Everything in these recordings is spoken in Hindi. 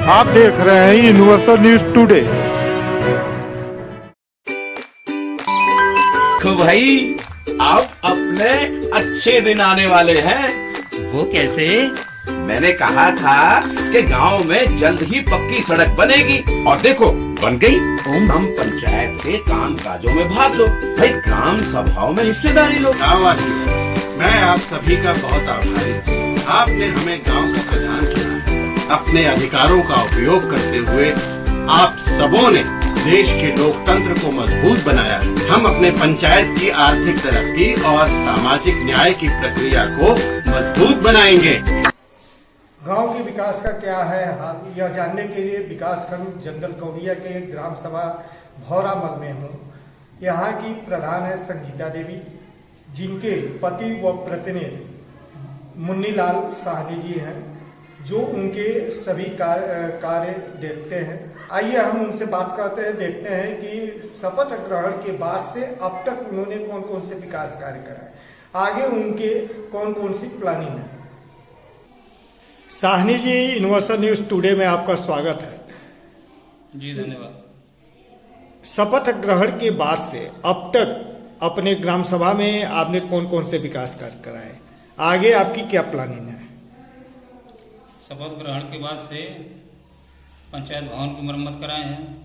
आप देख रहे हैं यूनिवर्सल न्यूज टुडे। तो भाई अब अपने अच्छे दिन आने वाले हैं। वो कैसे? मैंने कहा था कि गांव में जल्द ही पक्की सड़क बनेगी और देखो बन गई। हम पंचायत के काम काजों में भाग लो भाई, ग्राम सभाओं में हिस्सेदारी लो। मैं आप सभी का बहुत आभारी हूँ। आपने हमें गांव का प्रधान चुना है। अपने अधिकारों का उपयोग करते हुए आप सबों ने देश के लोकतंत्र को मजबूत बनाया। हम अपने पंचायत की आर्थिक तरक्की और सामाजिक न्याय की प्रक्रिया को मजबूत बनाएंगे। गांव के विकास का क्या है हाल, यह जानने के लिए विकासखंड जंगल कौड़िया के ग्राम सभा भौरामल में हूँ। यहाँ की प्रधान है संगीता देवी, जिनके पति व प्रतिनिधि मुन्नीलाल साहनी जी हैं, जो उनके सभी कार्य देखते हैं। आइए हम उनसे बात करते हैं, देखते हैं कि शपथ ग्रहण के बाद से अब तक उन्होंने कौन कौन से विकास कार्य कराए, आगे उनके कौन कौन सी प्लानिंग है। Sahni ji, universal news today में आपका स्वागत है। जी धन्यवाद। शपथ ग्रहण के बाद से अब तक अपने ग्राम सभा में आपने कौन कौन से विकास कार्य कराए, आगे आपकी क्या प्लानिंग है। शपथ ग्रहण के बाद से पंचायत भवन की मरम्मत कराए हैं।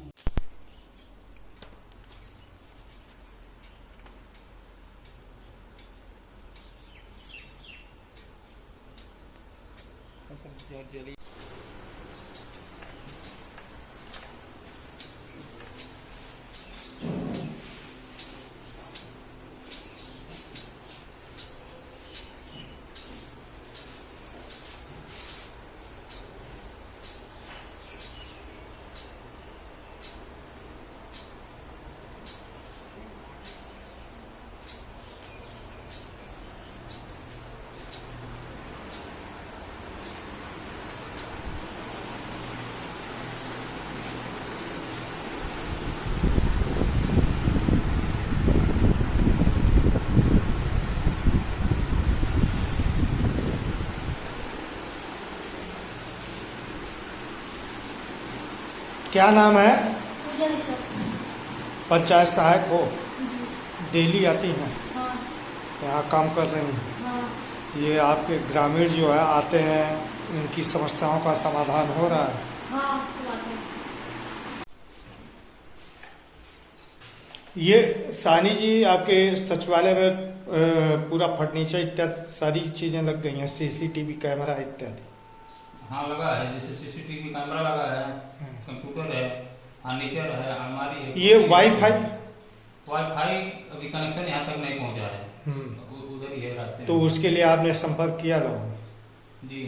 क्या नाम है? पंचायत सहायक हो, डेली आती हैं, यहाँ काम कर रही हैं। ये आपके ग्रामीण जो है आते हैं, उनकी समस्याओं का समाधान हो रहा है। ये सानी जी, आपके सचिवालय में पूरा फर्नीचर इत्यादि सारी चीजें लग गई हैं, सीसीटीवी कैमरा इत्यादि। हाँ लगा है, जैसे सीसीटीवी कैमरा लगा है, कंप्यूटर है, फर्नीचर है, अलमारी है। ये वाईफाई अभी कनेक्शन यहाँ तक नहीं पहुँचा है, उधर ही है रास्ते। तो उसके लिए आपने संपर्क किया लोगों? जी,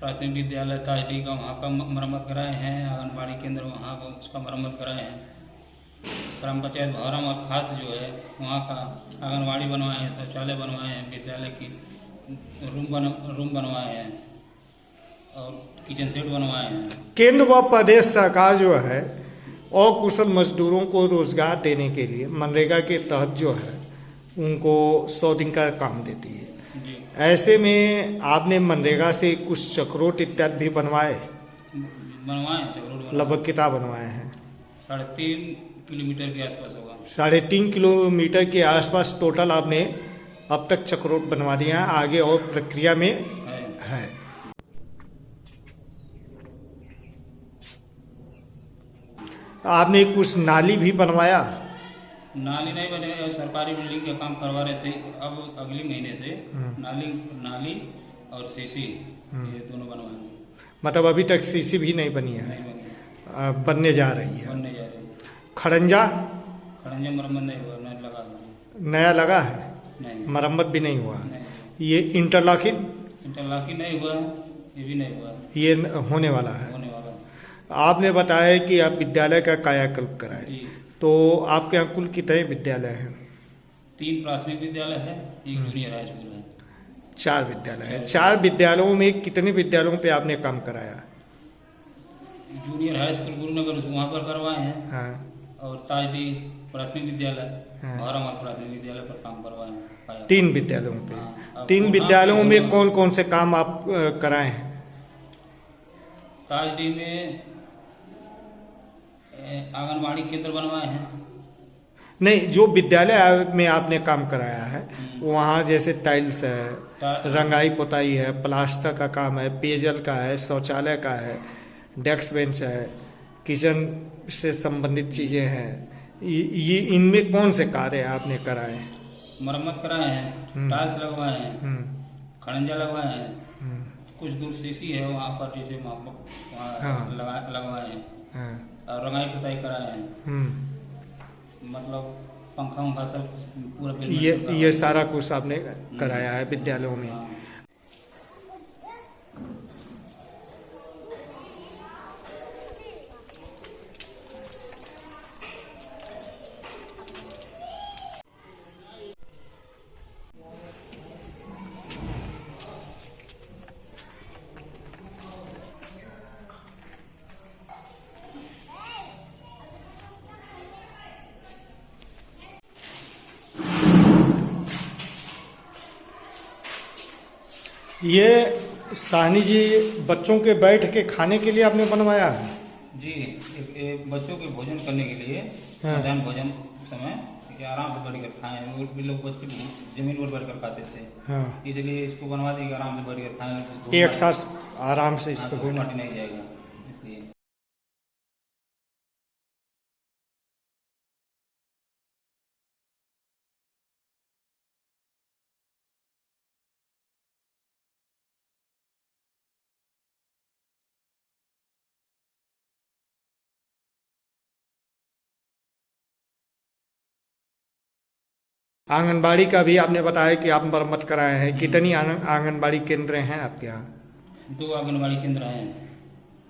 प्राथमिक विद्यालय ताजडी का वहाँ का मरम्मत कराए हैं, आंगनबाड़ी केंद्र वहाँ का उसका मरम्मत कराए हैं, ग्राम पंचायत भौरामल खास जो है वहाँ का आंगनबाड़ी बनवाए हैं, शौचालय बनवाए हैं, विद्यालय की रूम बनवाए हैं और किचन सेट बनवाए हैं। केंद्र व प्रदेश सरकार जो है अकुशल मजदूरों को रोजगार देने के लिए मनरेगा के तहत जो है उनको 100 दिन का काम देती है। जी। ऐसे में आपने मनरेगा से कुछ चक्रोट इत्यादि भी बनवाए हैं? चक्रोट लगभग कितना बनवाए हैं? 3.5 किलोमीटर के आसपास होगा। 3.5 किलोमीटर के आसपास टोटल आपने अब तक चक्रोट बनवा दिया है, आगे और प्रक्रिया में है। आपने कुछ नाली भी बनवाया? नाली नहीं बने, सरकारी बिल्डिंग का काम करवा रहे थे, अब अगले महीने से नाली और सीसी ये दोनों बनवाएंगे। मतलब अभी तक सीसी भी नहीं बनी है? नहीं बनी, बनने जा रही है। बनने जा रही है। खड़ंजा मरम्मत नहीं हुआ, नहीं लगा। नया लगा है? नहीं, मरम्मत भी नहीं हुआ। नहीं। ये इंटरलॉकिंग नहीं हुआ, ये भी नहीं हुआ, ये होने वाला है। होने वाला। आपने बताया कि आप विद्यालय का कायाकल्प कराए, जी। तो आपके यहाँ कुल कितने विद्यालय हैं? 3 प्राथमिक विद्यालय है, एक जूनियर हाई स्कूल है। 4 विद्यालय है। 4 विद्यालयों में कितने विद्यालयों पे आपने काम कराया? जूनियर हाई स्कूल गुरुनगर वहाँ पर करवाए हैं। हाँ। और ताजडी प्राथमिक विद्यालय, भौरामल प्राथमिक विद्यालय पर काम करवाए हैं। 3 विद्यालयों पे। हाँ, 3 विद्यालयों में कौन कौन से काम आप कराए हैं? ताजडी में आंगनबाड़ी केंद्र बनवाए हैं। नहीं, जो विद्यालय में आपने काम कराया है वहाँ जैसे टाइल्स है, रंगाई पुताई है, प्लास्टर का काम है, पेयजल का है, शौचालय का है, डेस्क बेंच है, किचन से संबंधित चीजें हैं, ये इनमें कौन से कार्य आपने कराए? मरम्मत कराए हैं, टाइल्स लगवाए हैं, खड़ंजा लगवाए हैं, कुछ दूर सीसी है वहाँ पर जैसे वहाँ लगवाए हैं, और रंगाई पुताई कराए हैं। मतलब पंखा उंखा सब पूरा ये सारा कुछ आपने कराया है विद्यालयों में। हाँ। ये साहनी जी बच्चों के बैठ के खाने के लिए आपने बनवाया है? जी, बच्चों के भोजन करने के लिए मध्याह्न भोजन समय कि आराम से बैठ कर खाएं। वो भी लोग बच्चे जमीन पर बैठ कर खाते थे, इसलिए इसको बनवा दिए कि आराम से बैठ कर खाएं, एक साथ आराम से इस पर माटी नहीं जाएगा इसलिए। आंगनबाड़ी का भी आपने बताया कि आप मरम्मत कराए हैं। कितनी आंगनबाड़ी केंद्र हैं आपके यहाँ? 2 आंगनबाड़ी केंद्र हैं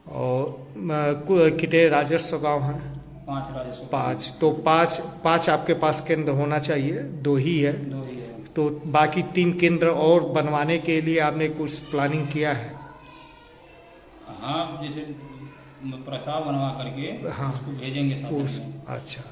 और कितने राजस्व गांव हैं? 5 राजस्व। 5, तो 5 आपके पास केंद्र होना चाहिए, 2 ही है। 2 ही है। तो बाकी 3 केंद्र और बनवाने के लिए आपने कुछ प्लानिंग किया है? हाँ, जैसे प्रस्ताव बनवा करके उसको भेजेंगे शासन में। अच्छा।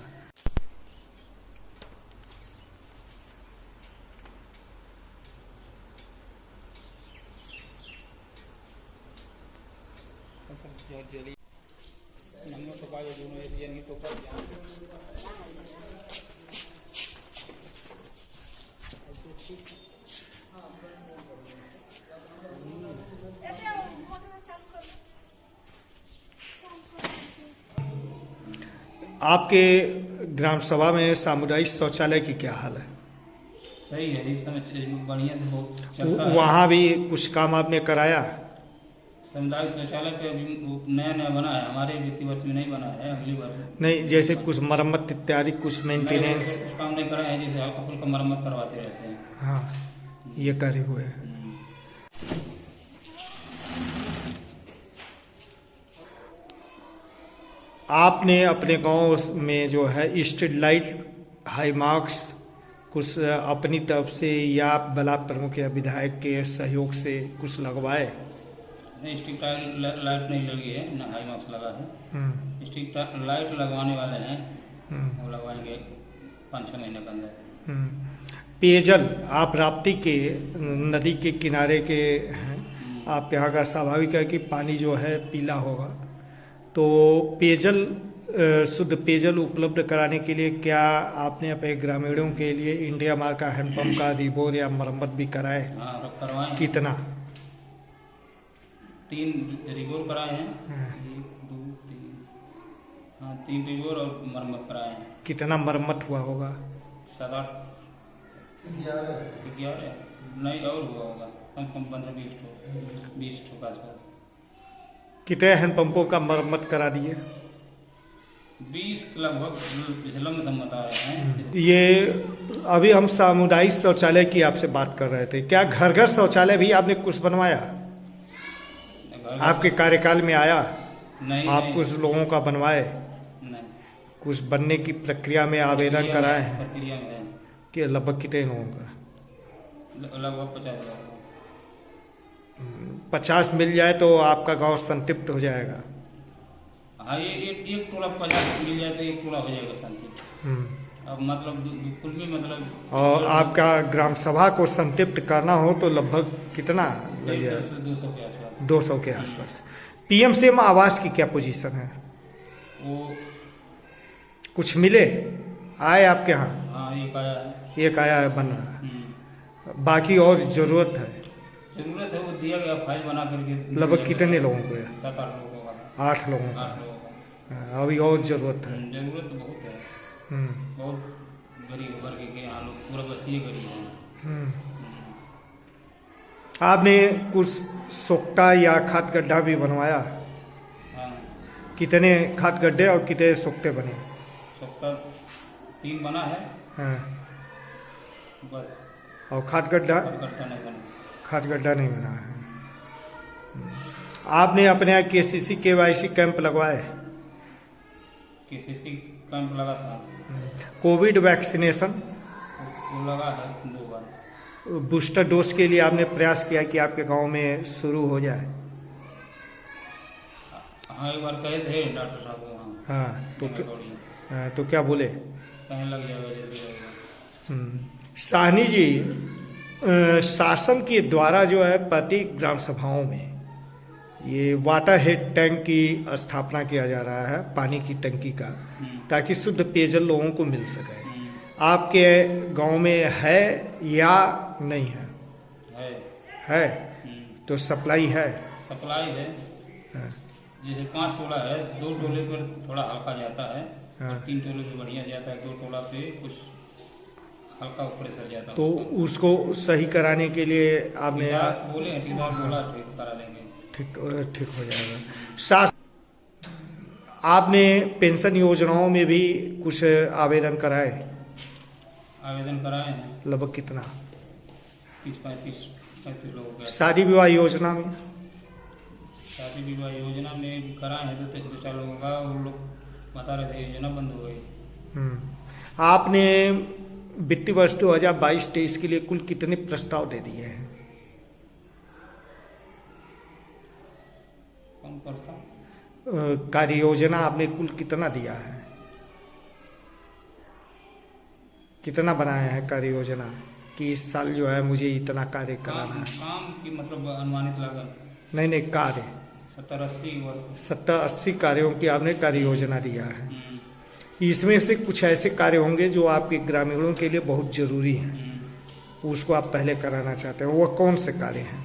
आपके ग्राम सभा में सामुदायिक शौचालय की क्या हाल है? सही है, इस समय बढ़िया से बहुत चल रहा है। वहाँ भी कुछ काम आपने कराया? सामुदायिक शौचालय पे अभी नया बना है, हमारे वित्तीय वर्ष में नहीं बना है, अगली वर्ष। नहीं, जैसे कुछ मरम्मत इत्यादि, कुछ मेंटेनेंस कुछ काम नहीं कराए हैं, जैसे हल्का फुल्का मरम्मत करवाते रहते हैं। हाँ, ये कार्य हुए हैं। आपने अपने गांव में जो है स्ट्रीट लाइट, हाई मार्क्स कुछ अपनी तरफ से या ब्लॉक प्रमुख या विधायक के सहयोग से कुछ लगवाए? नहीं, स्ट्रीट लाइट नहीं लगी है, ना हाई मार्क्स लगा है। स्ट्रीट लाइट लगवाने वाले हैं, वो लगवाएंगे 5-6 महीने के अंदर। पेयजल, आप राप्ती के नदी के किनारे के हैं, आप यहाँ का स्वाभाविक है कि पानी जो है पीला होगा, तो पेयजल, शुद्ध पेयजल उपलब्ध कराने के लिए क्या आपने अपने ग्रामीणों के लिए इंडिया मार्क का हैंडपंप का रिबोर या मरम्मत भी कराए? हाँ, करवाए। कितना? 3 रिबोर कराए हैं। 1, 2, 3, हाँ 3 रिबोर और मरम्मत कराए हैं। कितना मरम्मत हुआ होगा? 7-8, 11 नहीं और हुआ होगा, कम 15-20 के आसपास। कितने हैंडपंपों का मरम्मत करा दिए? 20 लगभग लमसम आए हैं। ये अभी हम सामुदायिक शौचालय की आपसे बात कर रहे थे, क्या घर घर शौचालय भी आपने कुछ बनवाया? आपके कार्यकाल में आया? नहीं, आप नहीं, कुछ लोगों का बनवाए? नहीं, कुछ बनने की प्रक्रिया में आवेदन कराए हैं? प्रक्रिया में है। कि लगभग कितने लोगों का? लगभग 50,000। 50 मिल जाए तो आपका गांव संतृप्त हो जाएगा। हाँ, ये एक टोला 50 मिल जाए तो एक टोला हो जाएगा संतृप्त। अब मतलब कुल में मतलब, और आपका ग्राम सभा को संतृप्त करना हो तो लगभग कितना लग जाएगा? 200 के आसपास। 200 के आसपास। पीएम आवास की क्या पोजीशन है? वो कुछ मिले आए आपके यहाँ? हाँ एक आया है। एक आया है, बन रहा है, बाकी और जरूरत है? जरूरत है, वो दिया गया फाइल बना करके। लगभग कितने लोगों को है? 7-8 लोगों का। 8 लोगों का। 8 लोगों का। हाँ, अभी और जरूरत है। जरूरत तो बहुत है। बहुत गरीब वर्ग के यहाँ लोग, पूरा बस्ती गरीब है। आपने कुछ सोख्ता या खाद गड्ढा भी बनवाया? हाँ, कितने खाद गड्ढे और कितने सोख्ते बने? सबका 3 बना है हाँ, बस। और खाद गड्ढा? इकट्ठा नहीं बना। खाद गड्ढा नहीं बना है। आपने अपने यहाँ KCC KYC कैंप लगवाए? KCC कैंप लगा था। कोविड वैक्सीनेशन वो लगा है 2 बार। बूस्टर डोज के लिए आपने प्रयास किया कि आपके गांव में शुरू हो जाए? हाँ, एक बार कहे थे डॉक्टर साहब को वहाँ। हाँ, तो क्या बोले? कहने लग जाएगा, जल्दी लगेगा। साहनी जी, शासन के द्वारा जो है प्रति ग्राम सभाओं में ये वाटर हेड टैंक की स्थापना किया जा रहा है, पानी की टंकी का, ताकि शुद्ध पेयजल लोगों को मिल सके। आपके गांव में है या नहीं है? है। तो सप्लाई है? सप्लाई है। हाँ। जैसे 5 टोला है, 2 टोले पर थोड़ा हल्का जाता है। हाँ। और 3 टोले पे बढ़िया जाता है। 2 टोला पे कुछ हल्का प्रेशर जाता है। तो उसको सही कराने के लिए आपने बोले हैं, ठेकेदार बोला ठीक करा देंगे। ठीक हो जाएगा। आपने पेंशन योजनाओं में भी कुछ आवेदन कराए? आवेदन कराए हैं। लगभग कितना? 30-35 लोगों का। शादी विवाह योजना में? शादी विवाह योजना में कराए हैं 2-4 लोगों का। वो लोग बता रहे थे योजना बंद हो गई। आपने वित्तीय वर्ष 2022-23 के लिए कुल कितने प्रस्ताव दे दिए हैं? कौन प्रस्ताव? कार्य योजना आपने कुल कितना दिया है? कितना बनाए हैं कार्य योजना कि इस साल जो है मुझे इतना कार्य कराना है? काम की मतलब अनुमानित लागत? नहीं, कार्य 70-80 कार्यों की आपने कार्य योजना दिया है। इसमें से कुछ ऐसे कार्य होंगे जो आपके ग्रामीणों के लिए बहुत जरूरी हैं, उसको आप पहले कराना चाहते हैं। वो कौन से कार्य हैं?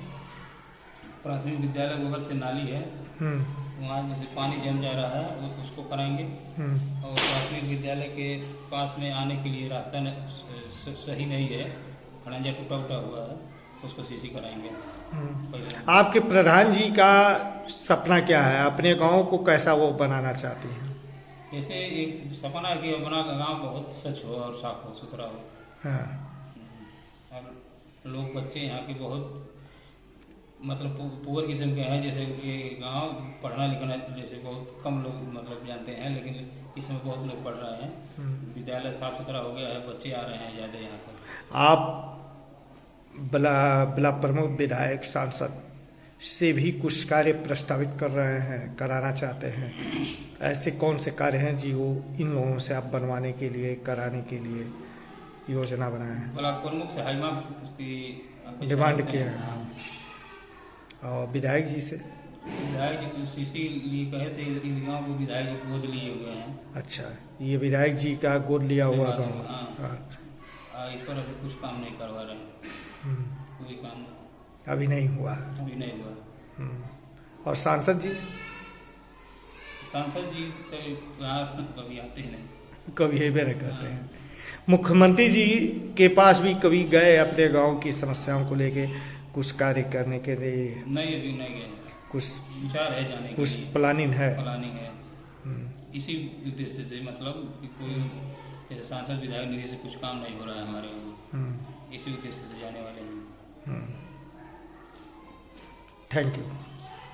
प्राथमिक विद्यालय बगल से नाली है, वहाँ जैसे पानी जम जा रहा है, उसको कराएंगे। और प्राथमिक विद्यालय के पास में आने के लिए रास्ता सही नहीं है, खड़ंजा टूटा हुआ है, उसको सीसी कराएंगे। आपके प्रधान जी का सपना क्या है? अपने गांव को कैसा वो बनाना चाहते हैं? जैसे एक सपना है कि अपना गांव बहुत स्वच्छ हो और साफ हो, सुथरा हो। हाँ। और लोग बच्चे यहाँ के बहुत मतलब पुअर किस्म के हैं। जैसे ये गांव पढ़ना लिखना जैसे बहुत कम लोग मतलब जानते हैं, लेकिन इसमें बहुत लोग पढ़ रहे हैं। विद्यालय साफ सुथरा हो गया है, बच्चे आ रहे हैं ज़्यादा यहाँ पर। आप ब्लॉक प्रमुख, विधायक, सांसद से भी कुछ कार्य प्रस्तावित कर रहे हैं, कराना चाहते हैं। ऐसे कौन से कार्य हैं जी वो इन लोगों से आप बनवाने के लिए, कराने के लिए योजना बनाए हैं? ब्लॉक प्रमुख से हाई मार्क्स की डिमांड किया है। और विधायक जी से? विधायक जी सीसी लिए कहे थे, इस गाँव को विधायक जी गोद लिए हुए हैं। अच्छा, ये विधायक जी का गोद लिया हुआ गाँव? हाँ। इस पर अभी कुछ काम नहीं करवा रहे हैं। कोई काम अभी नहीं हुआ? अभी नहीं हुआ। और सांसद जी? सांसद जी तो यहाँ कभी आते ही नहीं, कभी हेबे नहीं करते हैं। मुख्यमंत्री जी के पास भी कभी गए अपने गांव की समस्याओं को लेके कुछ कार्य करने के लिए? नहीं, अभी नहीं गए। कुछ विचार है जाने कुछ के लिए। प्लानिंग है? प्लानिंग है। इसी उद्देश्य से मतलब कि कोई जैसे सांसद विधायक निधि से कुछ काम नहीं हो रहा है हमारे वहाँ, इसी उद्देश्य से जाने वाले हैं। Thank you.